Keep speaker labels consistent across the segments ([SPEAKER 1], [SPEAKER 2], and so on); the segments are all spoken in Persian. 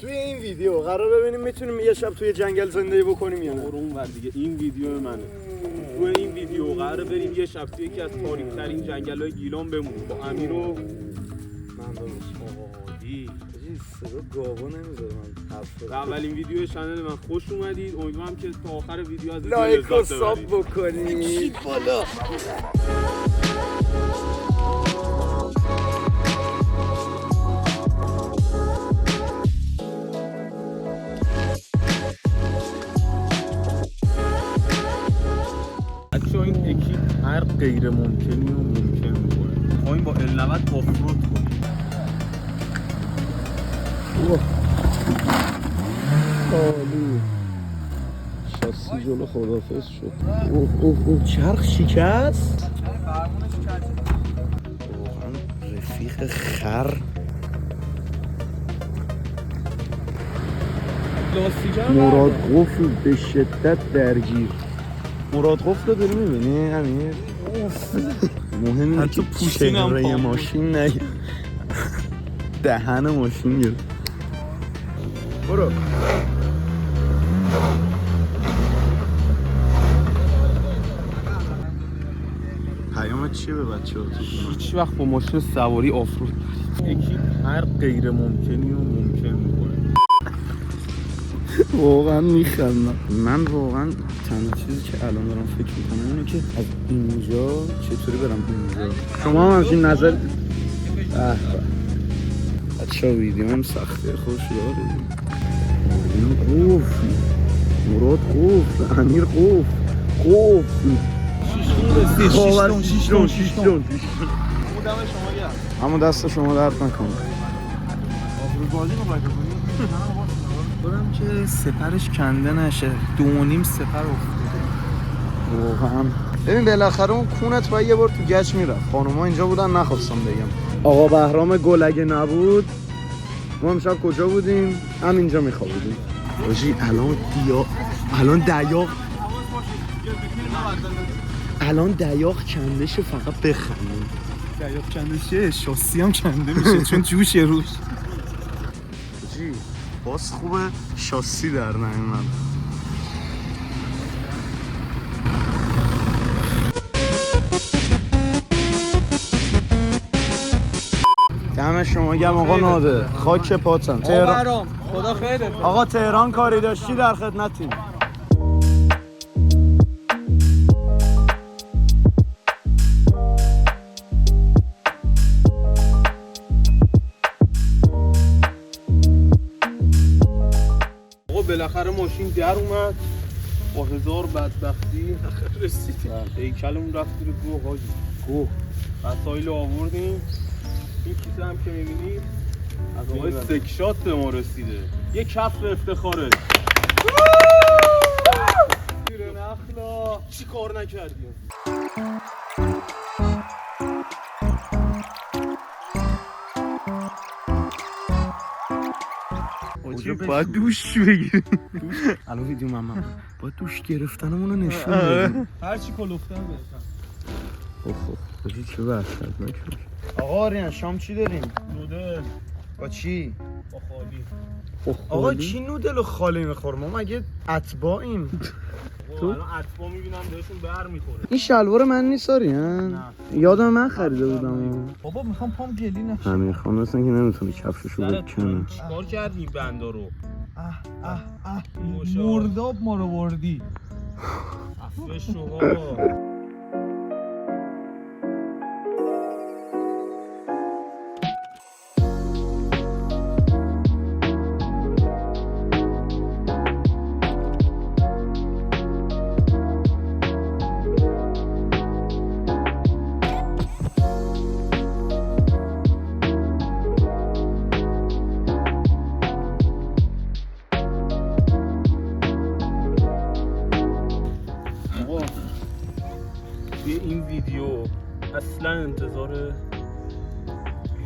[SPEAKER 1] توی این ویدیو قرار ببینیم میتونیم یه شب توی جنگل زندگی بکنیم یا نه.
[SPEAKER 2] برو اون ور دیگه. این ویدیو منه. توی این ویدیو قراره بریم یه شب توی یکی از تاریک‌ترین جنگل‌های گیلان بمونیم با امیر و
[SPEAKER 1] من
[SPEAKER 2] عادی.
[SPEAKER 1] صدا گاوا نمیذاره من حرف
[SPEAKER 2] به اولین ویدیو چنل من خوش اومدید. امیدوارم که تا آخر ویدیو از
[SPEAKER 1] لایک و
[SPEAKER 2] لذت
[SPEAKER 1] ساب
[SPEAKER 2] ببرید.
[SPEAKER 1] بکنید.
[SPEAKER 2] کشید بالا. بچه این اکیپ هر غیر ممکنی رو ممکن میکنه. خواهیم با النوت آفرود کنیم.
[SPEAKER 1] عالی. شاسی جلو خدافظ شد. اوه چرخ شکست. واقعا رفیق خر. مراد قفل به شدت درگیر. مراد قفل رو داری میبینی امیر؟ مهم اینه که چهره ماشین نگه دهن ماشین گرد. برو. پیامت چیه به بچه ها؟
[SPEAKER 2] هیچ وقت با ماشین سواری آفرود نرید. اکیپ هر غیر ممکنی رو ممکن میکنه.
[SPEAKER 1] واقعا میخندم. من واقعا تنها چیزی که الان دارم فکر میکنم اینه که از اینجا چطوری برم اینجا. شما هم همچین نظر بچه ها ویدیو هم سخته خوش داریم. قفل مراد قفل امیر قفل شیشتون همون دست شما درد نکنه.
[SPEAKER 2] آفروبازی رو باید بکنیم.
[SPEAKER 1] برم که سپرش کنده نشه. 2.5 سپر افتاده واقعا. ببین بالاخره اون کونت باید یه بار تو گچ میرفت. خانوما اینجا بودن نخواستم بگم. آقا بهرام گل اگه نبود ما امشب کجا بودیم؟ همینجا میخوابیدیم. باجی الان دیاق کنده شه فقط بخندیم.
[SPEAKER 2] دیاق کنده شه شاسی هم کنده میشه چون جوشه روش.
[SPEAKER 1] باجی باز خوبه شاسی در نیومد. دم شما گم آقا ناده. خاک پاتم.
[SPEAKER 2] تهران خدا خیرت.
[SPEAKER 1] آقا تهران کاری داشتی در خدمتیم.
[SPEAKER 2] آقا بالاخره ماشین در اومد. با هزار بدبختی رسیدیم. هیکلمون رفت رو گوه حاجی. گوه. وسایل آوردیم. این کیسه هم که می‌بینید از آقای سکشات به ما رسیده. یه کف افتخاره. گیره نخلا چی کار نکردیم؟
[SPEAKER 1] باید دوش بگیریم. الان ویدیو من باید دوش گرفتنمون رو نشون بدیم.
[SPEAKER 2] هرچی کلوفتن بهتر.
[SPEAKER 1] باشید چه وحشتناک. آقا آریان شام چی داریم؟
[SPEAKER 2] نودل.
[SPEAKER 1] با چی؟
[SPEAKER 2] با خالی.
[SPEAKER 1] آقا کی نودل و خالی میخوره؟ ما مگه اتباعیم؟
[SPEAKER 2] تو الان اتباع میبینم بهشون بر میخوره.
[SPEAKER 1] این شلوار من نیست آریان؟ یادم من خریده بودم.
[SPEAKER 2] بابا میخوام پام گلی نشه.
[SPEAKER 1] امیر خان اصلا که نمیتونه کفششو بکنه.
[SPEAKER 2] چیکار کردی بندا رو؟
[SPEAKER 3] مرداب ما رو بردی.
[SPEAKER 2] عفو شما. این ویدیو اصلا انتظار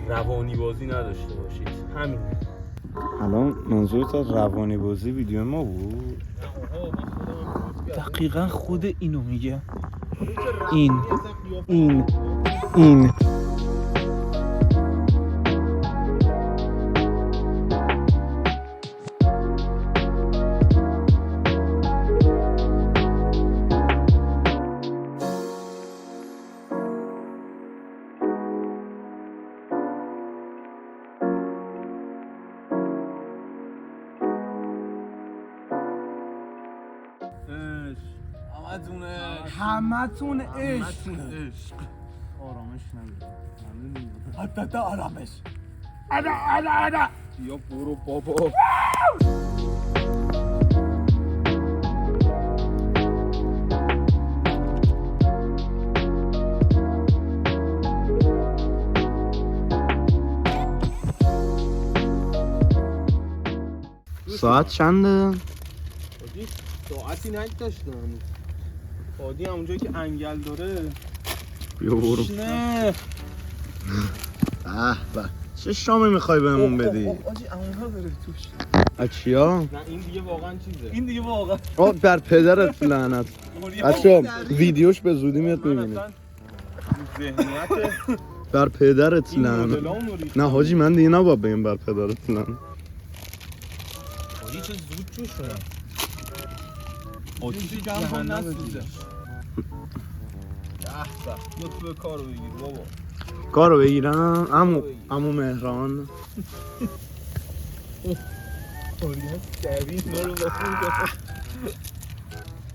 [SPEAKER 2] روانی بازی نداشته باشید. همین.
[SPEAKER 1] الان منظورت از روانی بازی ویدیو ما بود؟
[SPEAKER 3] دقیقا خود اینو میگه.
[SPEAKER 1] این
[SPEAKER 3] همتون عشق
[SPEAKER 1] آرامش نداره
[SPEAKER 3] حتی آرامش ادا
[SPEAKER 2] یا برو بابا.
[SPEAKER 1] ساعت چنده؟
[SPEAKER 2] هادی ساعتی نگذاشته هنوز. هادی همونجایی که انگل داره.
[SPEAKER 1] بیا برو
[SPEAKER 2] نه
[SPEAKER 1] به چه شامی میخوای بهمون بدی؟
[SPEAKER 2] آجی امونا داره توش.
[SPEAKER 1] چیا؟
[SPEAKER 2] نه این دیگه واقعا چیزه.
[SPEAKER 3] این دیگه واقعا
[SPEAKER 1] بر پدرت لعنت. بچه ویدیوش به زودی میاد
[SPEAKER 2] من
[SPEAKER 1] میبینید.
[SPEAKER 2] اصلا ذهنیت
[SPEAKER 1] بر پدرت
[SPEAKER 2] این
[SPEAKER 1] لعنت.
[SPEAKER 2] مدلامو ریختم.
[SPEAKER 1] نه حاجی من دیگه نباید بگم بر پدرت لعنت.
[SPEAKER 2] هادی چه زود جوش شدم.
[SPEAKER 3] چیزی جمع نسوزه
[SPEAKER 2] لطف کارو بگیر بابا.
[SPEAKER 1] کارو بگیرم عمو مهران.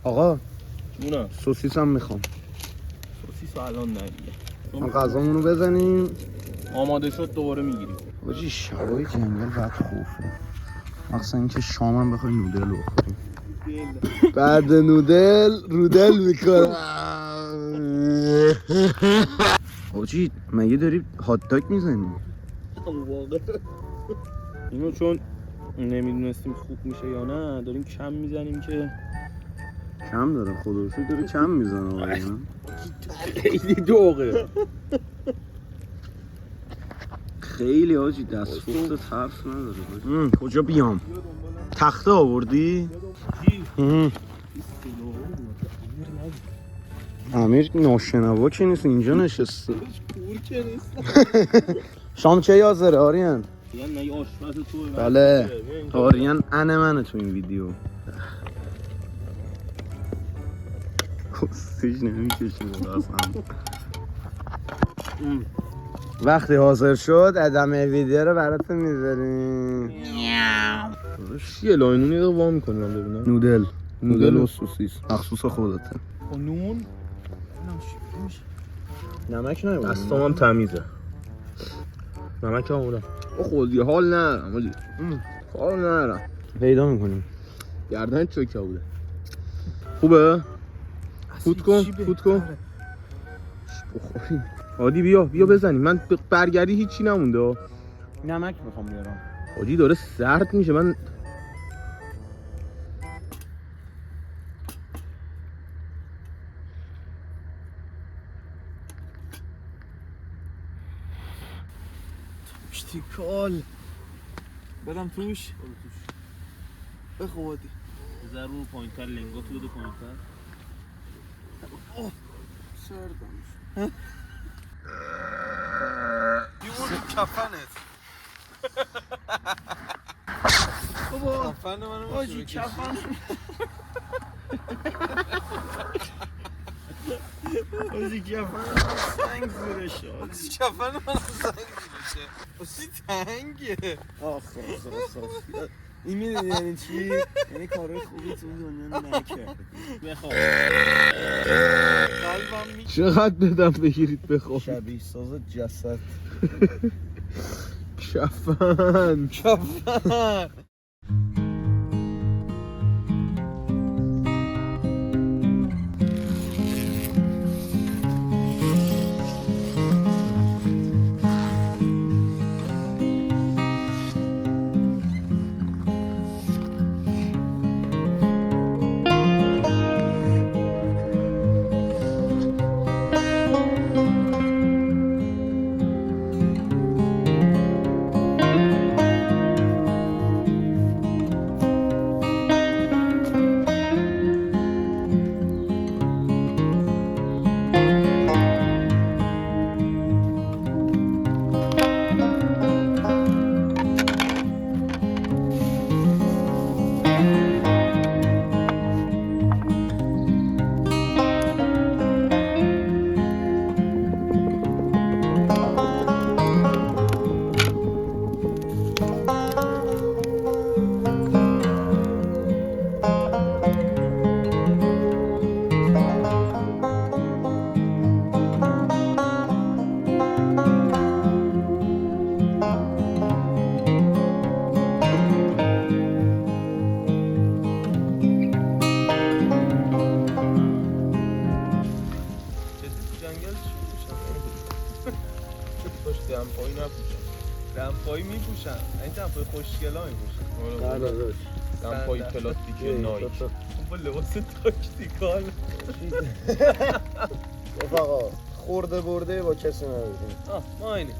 [SPEAKER 1] آقا
[SPEAKER 2] جونم
[SPEAKER 1] سوسیس هم میخوام.
[SPEAKER 2] سوسیس الان نگیره.
[SPEAKER 1] ما غذامونو بزنیم.
[SPEAKER 2] آماده شد دوباره میگیریم.
[SPEAKER 1] حاجی شبای جنگل بعد خوفه. مخصوصا اینکه شام هم بخوای نودل بخوریم. بعد نودل رودل میکنم. حاجی مگه داری هات داگ میزنی؟
[SPEAKER 2] اینو چون نمیدونستیم خوب میشه یا نه داریم کم میزنیم که
[SPEAKER 1] کم داره خدا رو شکر داره کم میزنه.
[SPEAKER 2] خیلی دوغه.
[SPEAKER 1] خیلی حاجی دستفوختت حرف نداره. کجا بیام؟ تخته آوردی؟ امیر ناشنوا که نیست اینجا نشسته.
[SPEAKER 2] کور که نیست.
[SPEAKER 1] شام چه یازره آریان؟
[SPEAKER 2] یعنی نه آشپز تو.
[SPEAKER 1] بله آریان منه تو این ویدیو. کستیش نمیکشیم اصلا. وقتی حاضر شد ادامه ویدیو رو براتون میذاریم.
[SPEAKER 2] چیه لاینونی رو وا میکنم ببینم.
[SPEAKER 1] نودل و سوسیس مخصوص خودته.
[SPEAKER 3] و نون
[SPEAKER 1] نمک نیومد.
[SPEAKER 2] دستام هم تمیزه. نمک هم بودم. خودی حال ندارم ولی حال ندارم.
[SPEAKER 1] پیدا میکنیم.
[SPEAKER 2] گردن چوکه بوده. خوبه؟ فوت کن. بخوریم. عادی بیا بزنیم. من برگردی هیچی نمونده.
[SPEAKER 1] نمک میخوام بیارم.
[SPEAKER 2] عادی داره سرد میشه. من
[SPEAKER 3] اشتیکال بدم توش بخوادی
[SPEAKER 2] ضرور پایین‌تر لنگاتو بده پایین‌تر.
[SPEAKER 3] سردم یه کفنت بابا کفن منو آجی کفن آجی کفن سنگ زیرشه آجی کفن منو سنگ زیرشه آجی تنگه آخ این میدونی یعنی چی؟ یعنی کارهای خوبی تو دنیا نکرد
[SPEAKER 2] بخواب.
[SPEAKER 3] قلبم
[SPEAKER 2] چقدر بدم بگیرید بخواب.
[SPEAKER 1] شبیه ساز جسد.
[SPEAKER 2] کفن درخت خوشگلایی باشه.
[SPEAKER 1] بله داشت
[SPEAKER 2] هم پای پلاستیکی نایک. با لباس تاکتیکال.
[SPEAKER 1] رفقا خورده برده با کسی نداریم.
[SPEAKER 2] ما اینی.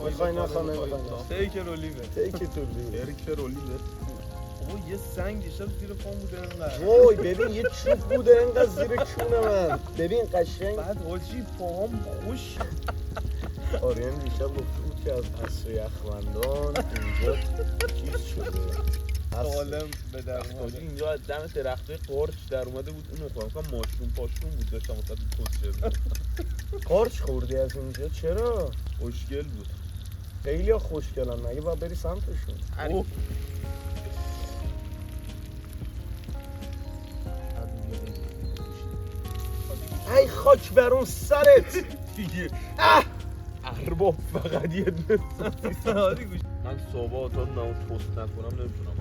[SPEAKER 1] میخوای نخواه نمیخوای
[SPEAKER 2] تیک رولیوه.
[SPEAKER 1] تیک تولی
[SPEAKER 2] تیک رولیوه. اوه یه سنگ دیشب زیر پام بوده اینقدر.
[SPEAKER 1] وای ببین یه چوب بوده اینقدر زیر کونه من. ببین قشنگ.
[SPEAKER 2] بعد حاجی پاهم خوش.
[SPEAKER 1] آریان دیشب گفته بود که از عصر یخبندان اینجا چیز شده.
[SPEAKER 2] سالم به در
[SPEAKER 3] حاجی اینجا از دم درخته قارچ در اومده بود. اونو فهمم ماشروم پاشروم بود داشتم واسه کوچه.
[SPEAKER 1] قارچ خوردی از اینجا چرا؟
[SPEAKER 3] خوشگل بود.
[SPEAKER 1] خیلی خوشگلن مگه باید بری سمتشون.
[SPEAKER 2] اوه.
[SPEAKER 1] ای خاک بر اون سرت
[SPEAKER 3] دیگه ارباب فقط یه
[SPEAKER 2] آره گوش.
[SPEAKER 3] من صبح تا نمو توست نکنم نمیتونم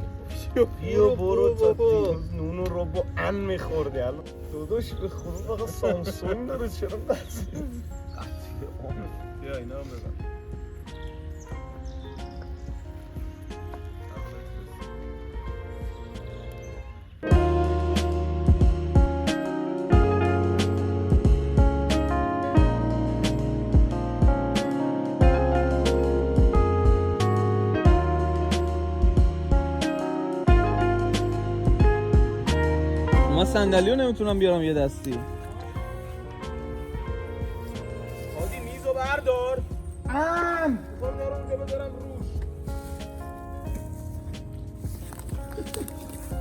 [SPEAKER 3] بخورم.
[SPEAKER 1] بیا برو تا دیروز نونو رو با ان میخوردی الان داداش به خدا فقط سامسونگ داره چرا دست
[SPEAKER 2] بیا اینا هم ببر.
[SPEAKER 4] من صندلیو نمیتونم بیارم یه دستی.
[SPEAKER 2] هادی میزو بردار. میخوام دارم اونجا بذارم روش.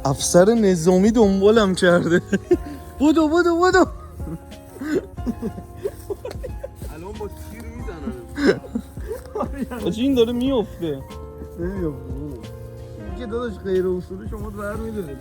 [SPEAKER 1] افسر نظامی دنبالم کرده بودو
[SPEAKER 2] الان با تیر میزنن.
[SPEAKER 4] آجی این داره میفته.
[SPEAKER 1] نمیافته که داداش غیر اصول شما بر میدونه